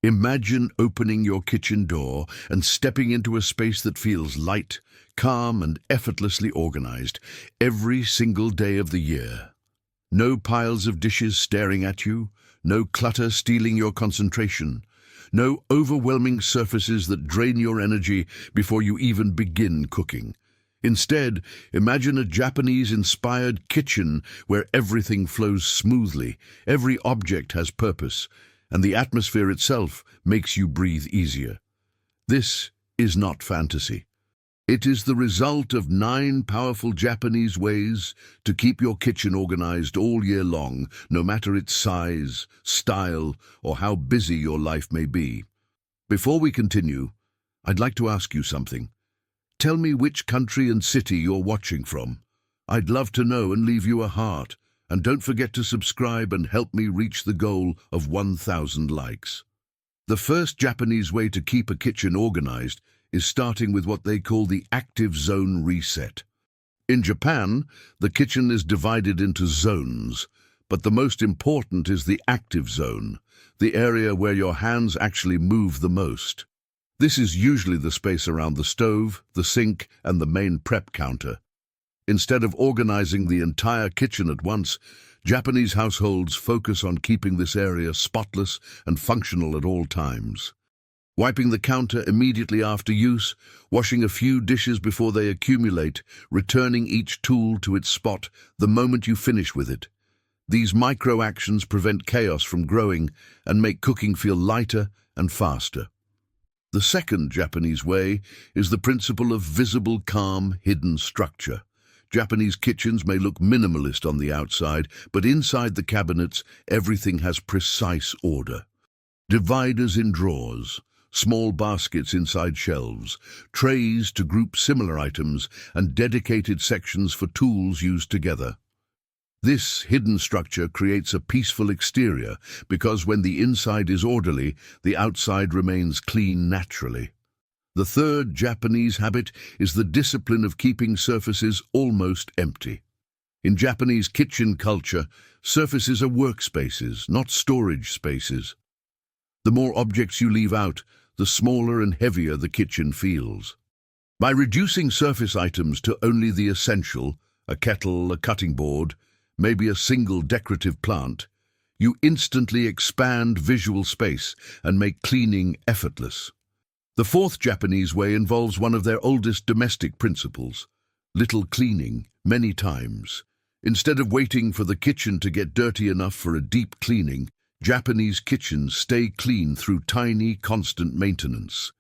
Imagine opening your kitchen door and stepping into a space that feels light, calm, and effortlessly organized every single day of the year. No piles of dishes staring at you, no clutter stealing your concentration, no overwhelming surfaces that drain your energy before you even begin cooking. Instead, imagine a Japanese-inspired kitchen where everything flows smoothly, every object has purpose, and the atmosphere itself makes you breathe easier. This is not fantasy. It is the result of 9 powerful Japanese ways to keep your kitchen organized all year long, no matter its size, style, or how busy your life may be. Before we continue, I'd like to ask you something. Tell me which country and city you're watching from. I'd love to know and leave you a heart. And don't forget to subscribe and help me reach the goal of 1,000 likes. The first Japanese way to keep a kitchen organized is starting with what they call the active zone reset. In Japan, the kitchen is divided into zones, but the most important is the active zone, the area where your hands actually move the most. This is usually the space around the stove, the sink, and the main prep counter. Instead of organizing the entire kitchen at once, Japanese households focus on keeping this area spotless and functional at all times. Wiping the counter immediately after use, washing a few dishes before they accumulate, returning each tool to its spot the moment you finish with it. These micro-actions prevent chaos from growing and make cooking feel lighter and faster. The second Japanese way is the principle of visible, calm, hidden structure. Japanese kitchens may look minimalist on the outside, but inside the cabinets, everything has precise order. Dividers in drawers, small baskets inside shelves, trays to group similar items, and dedicated sections for tools used together. This hidden structure creates a peaceful exterior because when the inside is orderly, the outside remains clean naturally. The third Japanese habit is the discipline of keeping surfaces almost empty. In Japanese kitchen culture, surfaces are workspaces, not storage spaces. The more objects you leave out, the smaller and heavier the kitchen feels. By reducing surface items to only the essential, a kettle, a cutting board, maybe a single decorative plant, you instantly expand visual space and make cleaning effortless. The fourth Japanese way involves one of their oldest domestic principles: little cleaning, many times. Instead of waiting for the kitchen to get dirty enough for a deep cleaning, Japanese kitchens stay clean through tiny, constant maintenance.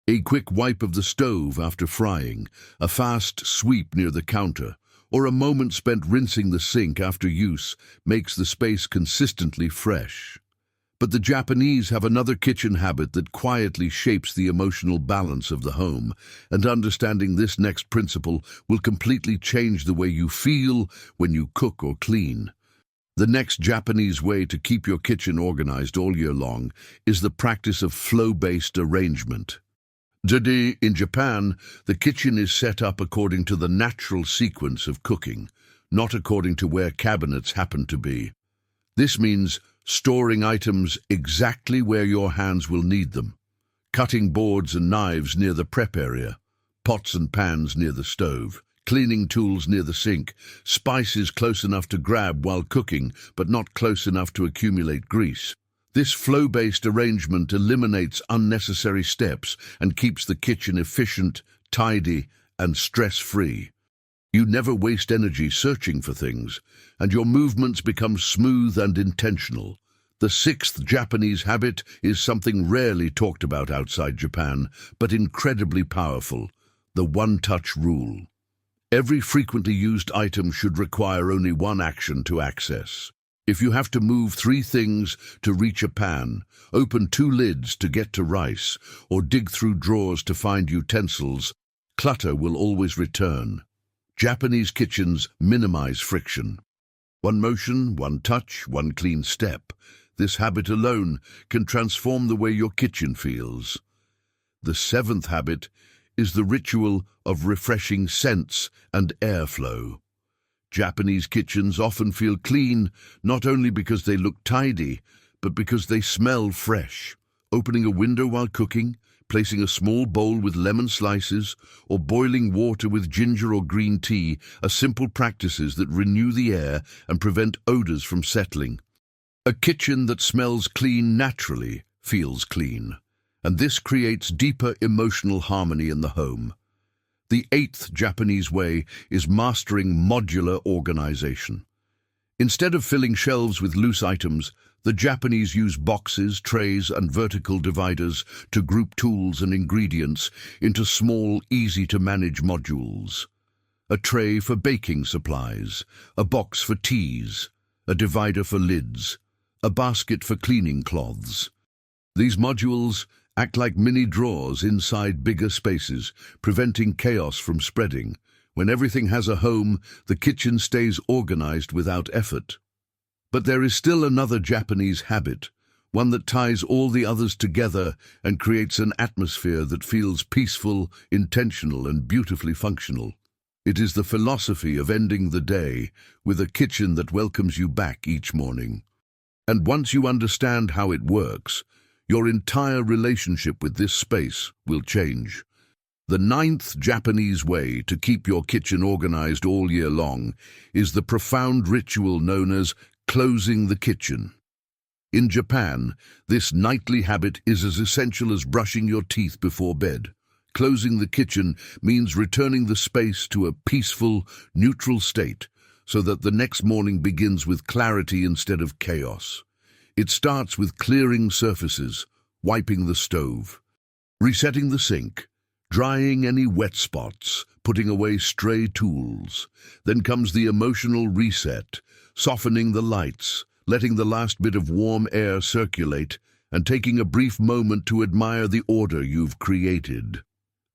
A quick wipe of the stove after frying, a fast sweep near the counter, or a moment spent rinsing the sink after use makes the space consistently fresh. But the Japanese have another kitchen habit that quietly shapes the emotional balance of the home, and understanding this next principle will completely change the way you feel when you cook or clean. The next Japanese way to keep your kitchen organized all year long is the practice of flow-based arrangement. Today, in Japan, the kitchen is set up according to the natural sequence of cooking, not according to where cabinets happen to be. This means storing items exactly where your hands will need them. Cutting boards and knives near the prep area, pots and pans near the stove, cleaning tools near the sink, spices close enough to grab while cooking, but not close enough to accumulate grease. This flow-based arrangement eliminates unnecessary steps and keeps the kitchen efficient, tidy, and stress-free. You never waste energy searching for things, and your movements become smooth and intentional. The sixth Japanese habit is something rarely talked about outside Japan, but incredibly powerful: the one-touch rule. Every frequently used item should require only one action to access. If you have to move 3 things to reach a pan, open 2 lids to get to rice, or dig through drawers to find utensils, clutter will always return. Japanese kitchens minimize friction. One motion, one touch, one clean step. This habit alone can transform the way your kitchen feels. The 7th habit is the ritual of refreshing scents and airflow. Japanese kitchens often feel clean, not only because they look tidy, but because they smell fresh. Opening a window while cooking, placing a small bowl with lemon slices, or boiling water with ginger or green tea are simple practices that renew the air and prevent odors from settling. A kitchen that smells clean naturally feels clean, and this creates deeper emotional harmony in the home. The eighth Japanese way is mastering modular organization. Instead of filling shelves with loose items, the Japanese use boxes, trays, and vertical dividers to group tools and ingredients into small, easy-to-manage modules. A tray for baking supplies, a box for teas, a divider for lids, a basket for cleaning cloths. These modules act like mini drawers inside bigger spaces, preventing chaos from spreading. When everything has a home, the kitchen stays organized without effort. But there is still another Japanese habit, one that ties all the others together and creates an atmosphere that feels peaceful, intentional, and beautifully functional. It is the philosophy of ending the day with a kitchen that welcomes you back each morning. And once you understand how it works, your entire relationship with this space will change. The ninth Japanese way to keep your kitchen organized all year long is the profound ritual known as closing the kitchen. In Japan, this nightly habit is as essential as brushing your teeth before bed. Closing the kitchen means returning the space to a peaceful, neutral state so that the next morning begins with clarity instead of chaos. It starts with clearing surfaces, wiping the stove, resetting the sink, drying any wet spots, putting away stray tools. Then comes the emotional reset, softening the lights, letting the last bit of warm air circulate, and taking a brief moment to admire the order you've created.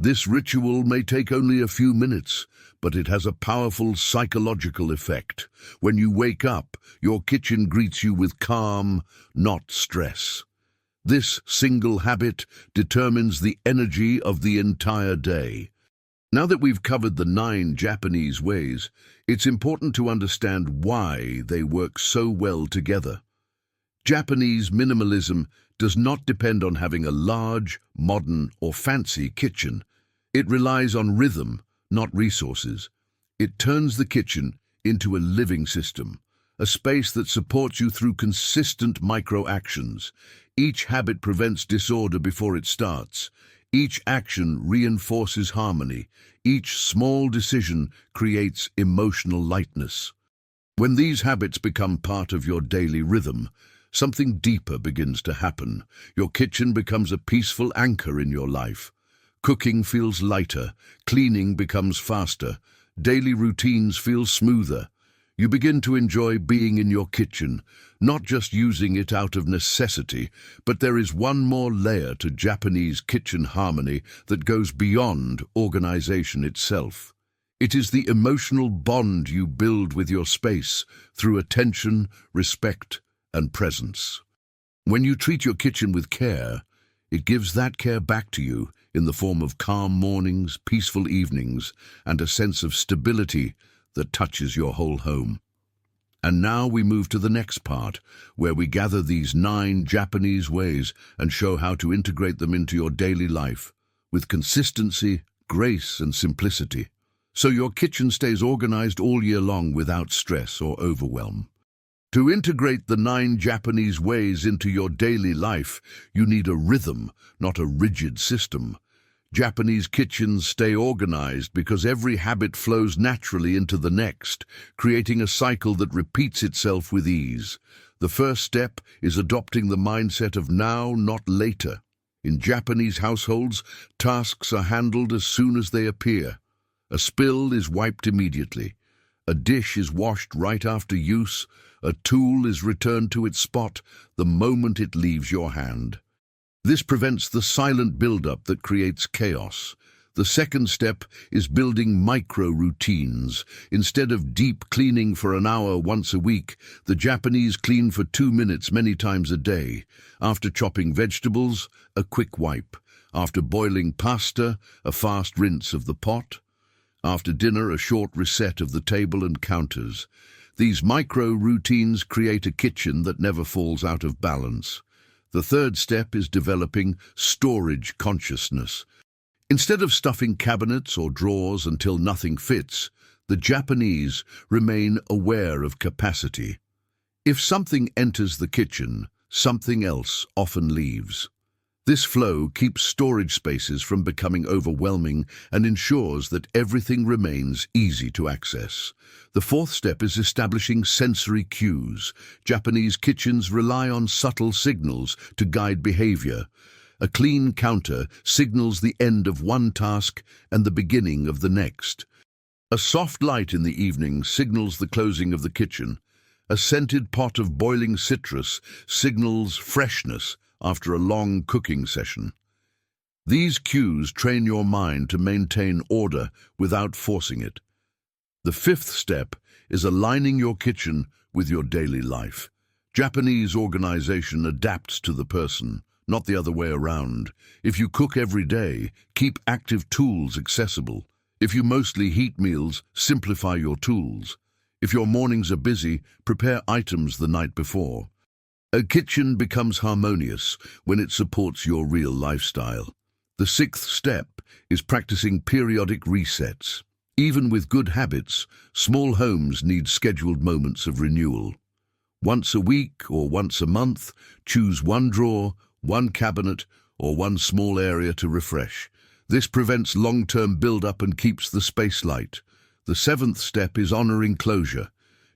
This ritual may take only a few minutes, but it has a powerful psychological effect. When you wake up, your kitchen greets you with calm, not stress. This single habit determines the energy of the entire day. Now that we've covered the 9 Japanese ways, it's important to understand why they work so well together. Japanese minimalism does not depend on having a large, modern, or fancy kitchen. It relies on rhythm, not resources. It turns the kitchen into a living system, a space that supports you through consistent micro-actions. Each habit prevents disorder before it starts. Each action reinforces harmony. Each small decision creates emotional lightness. When these habits become part of your daily rhythm, something deeper begins to happen. Your kitchen becomes a peaceful anchor in your life. Cooking feels lighter, cleaning becomes faster, daily routines feel smoother. You begin to enjoy being in your kitchen, not just using it out of necessity, but there is one more layer to Japanese kitchen harmony that goes beyond organization itself. It is the emotional bond you build with your space through attention, respect, and presence. When you treat your kitchen with care, it gives that care back to you in the form of calm mornings, peaceful evenings, and a sense of stability that touches your whole home. And now we move to the next part, where we gather these 9 Japanese ways and show how to integrate them into your daily life with consistency, grace, and simplicity, so your kitchen stays organized all year long without stress or overwhelm. To integrate the 9 Japanese ways into your daily life, you need a rhythm, not a rigid system. Japanese kitchens stay organized because every habit flows naturally into the next, creating a cycle that repeats itself with ease. The first step is adopting the mindset of now, not later. In Japanese households, tasks are handled as soon as they appear. A spill is wiped immediately. A dish is washed right after use. A tool is returned to its spot the moment it leaves your hand. This prevents the silent build-up that creates chaos. The second step is building micro-routines. Instead of deep cleaning for an hour once a week, the Japanese clean for 2 minutes many times a day. After chopping vegetables, a quick wipe. After boiling pasta, a fast rinse of the pot. After dinner, a short reset of the table and counters. These micro-routines create a kitchen that never falls out of balance. The third step is developing storage consciousness. Instead of stuffing cabinets or drawers until nothing fits, the Japanese remain aware of capacity. If something enters the kitchen, something else often leaves. This flow keeps storage spaces from becoming overwhelming and ensures that everything remains easy to access. The fourth step is establishing sensory cues. Japanese kitchens rely on subtle signals to guide behavior. A clean counter signals the end of one task and the beginning of the next. A soft light in the evening signals the closing of the kitchen. A scented pot of boiling citrus signals freshness after a long cooking session. These cues train your mind to maintain order without forcing it. The fifth step is aligning your kitchen with your daily life. Japanese organization adapts to the person, not the other way around. If you cook every day, keep active tools accessible. If you mostly heat meals, simplify your tools. If your mornings are busy, prepare items the night before. A kitchen becomes harmonious when it supports your real lifestyle. The sixth step is practicing periodic resets. Even with good habits, small homes need scheduled moments of renewal. Once a week or once a month, choose one drawer, one cabinet, or one small area to refresh. This prevents long-term build-up and keeps the space light. The seventh step is honoring closure.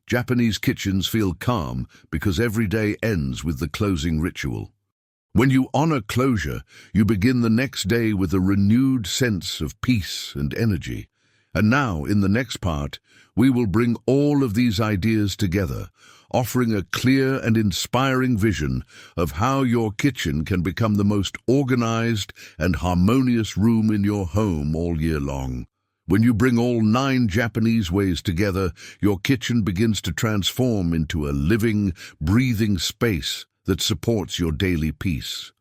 Japanese kitchens feel calm because every day ends with the closing ritual. When you honor closure, you begin the next day with a renewed sense of peace and energy. And now, in the next part, we will bring all of these ideas together, offering a clear and inspiring vision of how your kitchen can become the most organized and harmonious room in your home all year long. When you bring all 9 Japanese ways together, your kitchen begins to transform into a living, breathing space that supports your daily peace.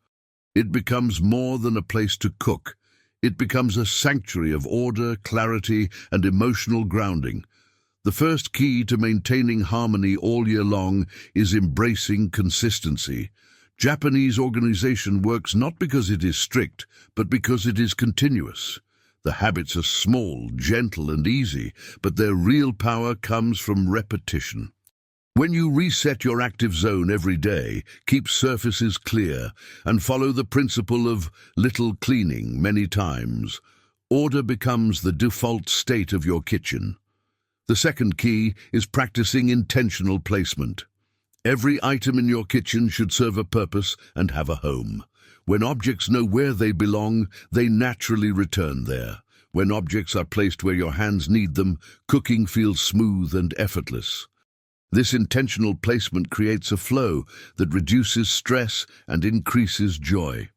It becomes more than a place to cook. It becomes a sanctuary of order, clarity, and emotional grounding. The first key to maintaining harmony all year long is embracing consistency. Japanese organization works not because it is strict, but because it is continuous. The habits are small, gentle, and easy, but their real power comes from repetition. When you reset your active zone every day, keep surfaces clear, and follow the principle of little cleaning many times, order becomes the default state of your kitchen. The second key is practicing intentional placement. Every item in your kitchen should serve a purpose and have a home. When objects know where they belong, they naturally return there. When objects are placed where your hands need them, cooking feels smooth and effortless. This intentional placement creates a flow that reduces stress and increases joy.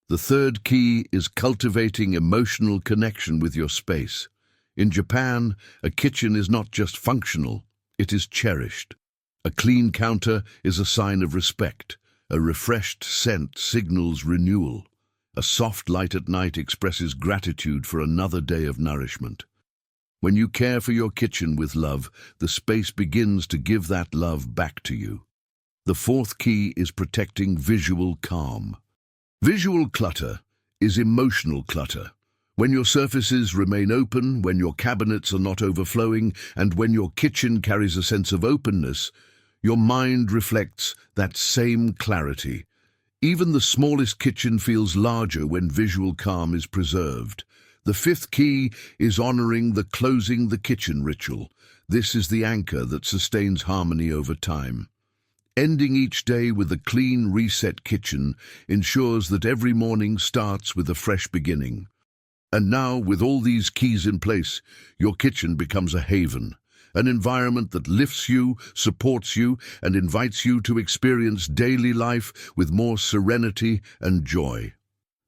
The third key is cultivating emotional connection with your space. In Japan, a kitchen is not just functional, it is cherished. A clean counter is a sign of respect. A refreshed scent signals renewal. A soft light at night expresses gratitude for another day of nourishment. When you care for your kitchen with love, the space begins to give that love back to you. The fourth key is protecting visual calm. Visual clutter is emotional clutter. When your surfaces remain open, when your cabinets are not overflowing, and when your kitchen carries a sense of openness, your mind reflects that same clarity. Even the smallest kitchen feels larger when visual calm is preserved. The fifth key is honoring the closing the kitchen ritual. This is the anchor that sustains harmony over time. Ending each day with a clean, reset kitchen ensures that every morning starts with a fresh beginning. And now, with all these keys in place, your kitchen becomes a haven. An environment that lifts you, supports you, and invites you to experience daily life with more serenity and joy.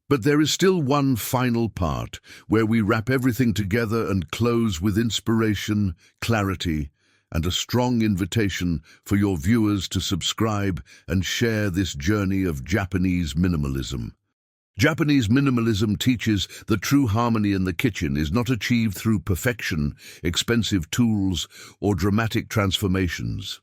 But there is still one final part, where we wrap everything together and close with inspiration, clarity, and a strong invitation for your viewers to subscribe and share this journey of Japanese minimalism. Japanese minimalism teaches that true harmony in the kitchen is not achieved through perfection, expensive tools, or dramatic transformations.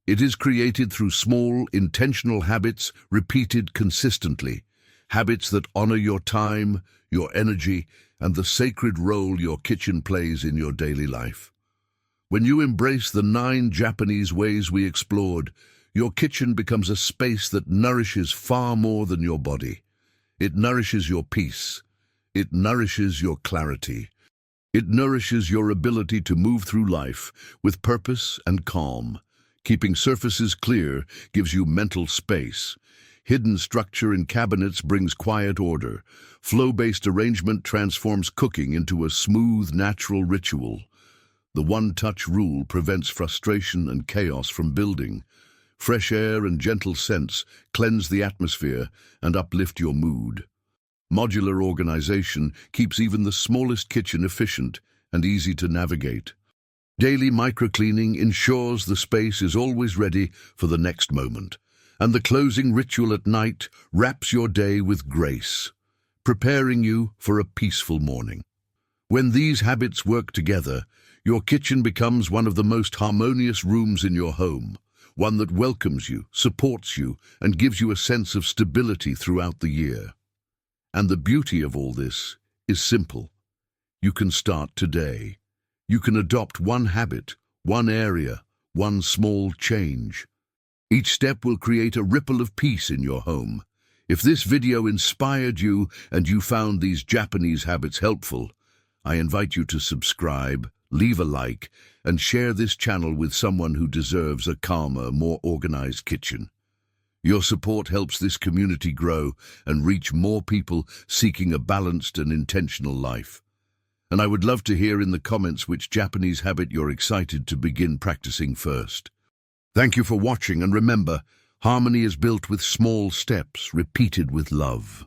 It is created through small, intentional habits repeated consistently, habits that honor your time, your energy, and the sacred role your kitchen plays in your daily life. When you embrace the 9 Japanese ways we explored, your kitchen becomes a space that nourishes far more than your body. It nourishes your peace. It nourishes your clarity. It nourishes your ability to move through life with purpose and calm. Keeping surfaces clear gives you mental space. Hidden structure in cabinets brings quiet order. Flow-based arrangement transforms cooking into a smooth, natural ritual. The one-touch rule prevents frustration and chaos from building. Fresh air and gentle scents cleanse the atmosphere and uplift your mood. Modular organization keeps even the smallest kitchen efficient and easy to navigate. Daily microcleaning ensures the space is always ready for the next moment, and the closing ritual at night wraps your day with grace, preparing you for a peaceful morning. When these habits work together, your kitchen becomes one of the most harmonious rooms in your home, one that welcomes you, supports you, and gives you a sense of stability throughout the year. And the beauty of all this is simple. You can start today. You can adopt one habit, one area, one small change. Each step will create a ripple of peace in your home. If this video inspired you and you found these Japanese habits helpful, I invite you to subscribe, leave a like, and share this channel with someone who deserves a calmer, more organized kitchen. Your support helps this community grow and reach more people seeking a balanced and intentional life. And I would love to hear in the comments which Japanese habit you're excited to begin practicing first. Thank you for watching, and remember, harmony is built with small steps repeated with love.